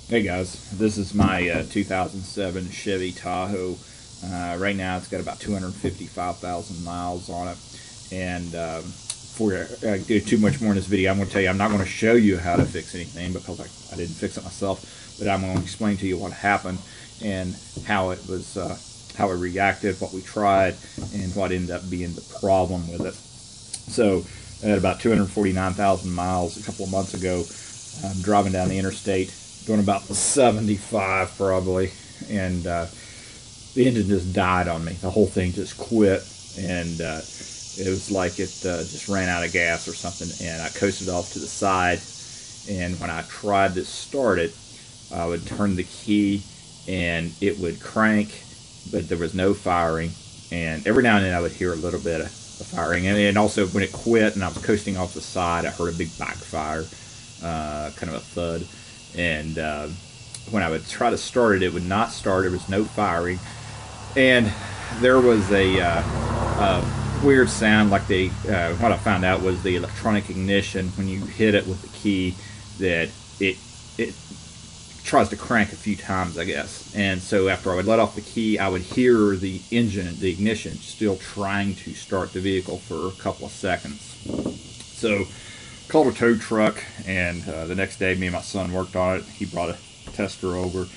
Hey guys, this is my 2007 Chevy Tahoe. Right now it's got about 255,000 miles on it. And before I do too much more in this video, I'm going to tell you I'm not going to show you how to fix anything because I didn't fix it myself. But I'm going to explain to you what happened and how it was, how it reacted, what we tried, and what ended up being the problem with it. So at about 249,000 miles a couple of months ago, I'm driving down the interstate doing about 75 probably, and the engine just died on me. The whole thing just quit, and it was like it just ran out of gas or something, and I coasted off to the side. And when I tried to start it, I would turn the key and it would crank, but there was no firing. And every now and then I would hear a little bit of firing, and also when it quit and I was coasting off the side, I heard a big backfire, kind of a thud. And when I would try to start it, it would not start. There was no firing, and there was a weird sound. Like what I found out was the electronic ignition. When you hit it with the key, that it tries to crank a few times, I guess. And so after I would let off the key, I would hear the engine, the ignition, still trying to start the vehicle for a couple of seconds. So called a tow truck, and the next day me and my son worked on it. He brought a tester over,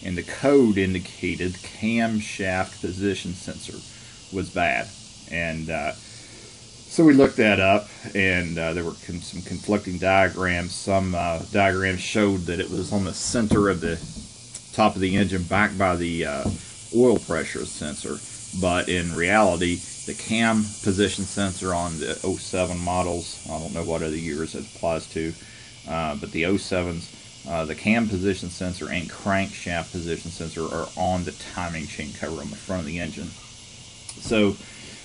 and the code indicated camshaft position sensor was bad. And so we looked that up, and there were some conflicting diagrams. Some diagrams showed that it was on the center of the top of the engine, back by the oil pressure sensor, but in reality the cam position sensor on the '07 models, I don't know what other years it applies to, but the '07s, the cam position sensor and crankshaft position sensor are on the timing chain cover on the front of the engine. So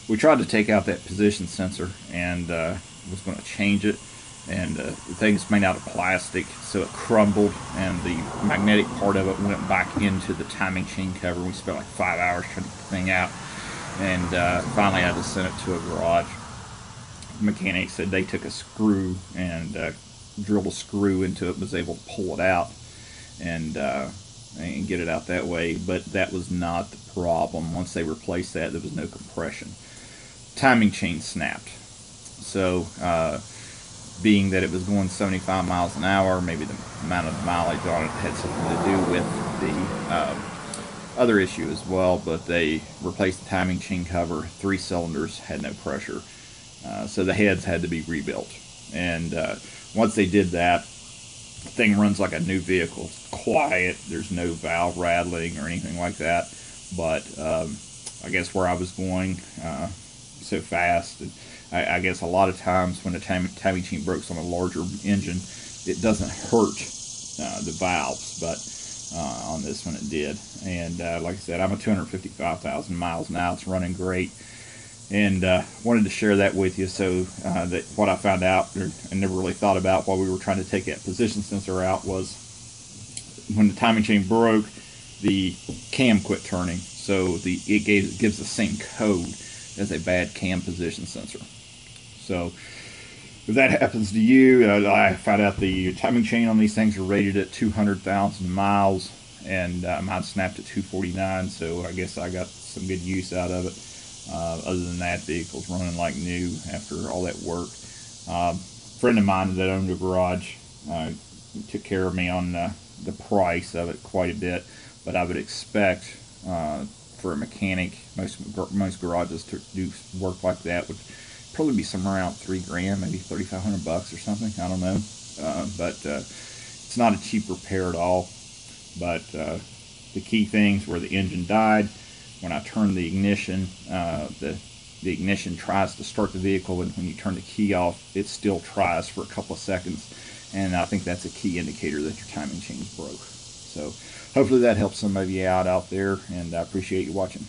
we tried to take out that position sensor, and was going to change it, and the thing's made out of plastic, so it crumbled, and the magnetic part of it went back into the timing chain cover. We spent like 5 hours trying to get the thing out, and finally I just sent it to a garage. The mechanic said they took a screw and drilled a screw into it, was able to pull it out and get it out that way. But that was not the problem. Once they replaced that, there was no compression. Timing chain snapped. So being that it was going 75 miles an hour, maybe the amount of mileage on it had something to do with the other issue as well, but they replaced the timing chain cover. 3 cylinders had no pressure, so the heads had to be rebuilt. And once they did that, the thing runs like a new vehicle. It's quiet, there's no valve rattling or anything like that. But I guess where I was going so fast, and I guess a lot of times when the timing chain breaks on a larger engine, it doesn't hurt the valves, but on this one it did. And like I said, I'm at 255,000 miles now. It's running great, and wanted to share that with you. So that what I found out, or I never really thought about while we were trying to take that position sensor out, was when the timing chain broke, the cam quit turning. So it gives the same code as a bad cam position sensor. So if that happens to you, I found out the timing chain on these things are rated at 200,000 miles, and mine snapped at 249, so I guess I got some good use out of it. Other than that, the vehicle's running like new after all that work. A friend of mine that owned a garage took care of me on the price of it quite a bit, but I would expect for a mechanic, most garages to do work like that would probably be somewhere around $3 grand, maybe 3,500 bucks or something. I don't know, but it's not a cheap repair at all. But the key things were the engine died. When I turned the ignition, the ignition tries to start the vehicle, and when you turn the key off, it still tries for a couple of seconds, and I think that's a key indicator that your timing chain broke. So hopefully that helps some of you out there, and I appreciate you watching.